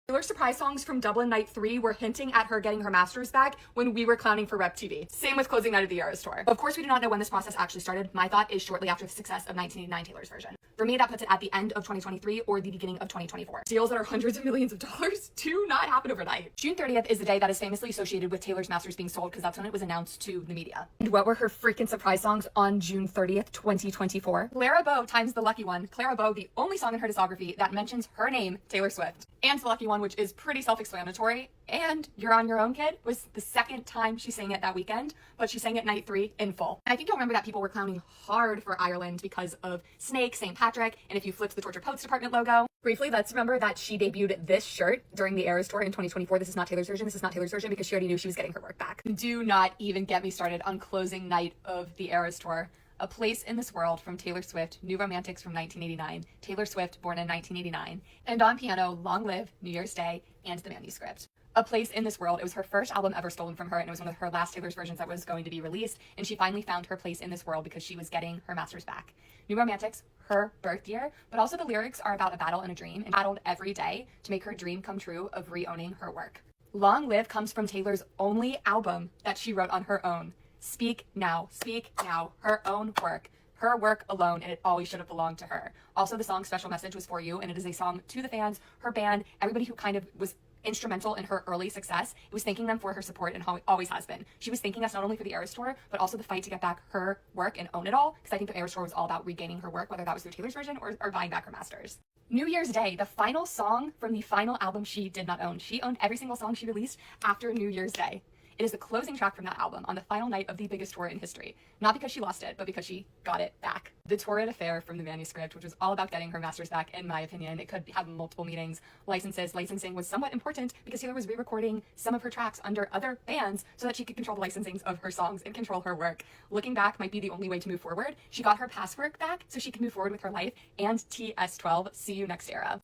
Taylor's surprise songs from Dublin Night 3 were hinting at her getting her masters back when we were clowning for Rep TV. Same with closing night of the Eras tour. Of course, we do not know when this process actually started. My thought is shortly after the success of 1989 Taylor's version. For me, that puts it at the end of 2023 or the beginning of 2024. Deals that are hundreds of millions of dollars do not happen overnight. June 30th is the day that is famously associated with Taylor's masters being sold because that's when it was announced to the media. And what were her freaking surprise songs on June 30th, 2024? Clara Bow times The Lucky One. Clara Bow, the only song in her discography that mentions her name, Taylor Swift. And The Lucky One, which is pretty self-explanatory. And You're On Your Own, Kid was the second time she sang it that weekend, but she sang it night 3 in full. And I think you'll remember that people were clowning hard for Ireland because of Snake, St. Patrick, and if you flipped the Torture Poets Department logo. Briefly, let's remember that she debuted this shirt during the Eras tour in 2024. This is not Taylor's version. This is not Taylor's version because she already knew she was getting her work back. Do not even get me started on closing night of the Eras tour. A Place in This World from Taylor Swift, New Romantics from 1989, Taylor Swift born in 1989, and on piano, Long Live, New Year's Day, and The Manuscript. A Place in This World, it was her first album ever stolen from her, and it was one of her last Taylor's versions that was going to be released, and she finally found her place in this world because she was getting her masters back. New Romantics, her birth year, but also the lyrics are about a battle and a dream, and battled every day to make her dream come true of re-owning her work. Long Live comes from Taylor's only album that she wrote on her own. Speak Now, her own work. Her work alone, and it always should have belonged to her. Also, the song Special Message was for you, and it is a song to the fans, her band, everybody who kind of was instrumental in her early success. It was thanking them for her support and how it always has been. She was thanking us not only for the Eras tour, but also the fight to get back her work and own it all, because I think the Eras tour was all about regaining her work, whether that was through Taylor's version or buying back her masters. New Year's Day, the final song from the final album she did not own. She owned every single song she released after New Year's Day. It is the closing track from that album on the final night of the biggest tour in history. Not because she lost it, but because she got it back. The Torrid Affair from The Manuscript, which was all about getting her masters back, in my opinion. It could have multiple meanings. Licensing was somewhat important because Taylor was re-recording some of her tracks under other bands so that she could control the licensings of her songs and control her work. Looking back might be the only way to move forward. She got her past work back so she could move forward with her life. And TS12, see you next era.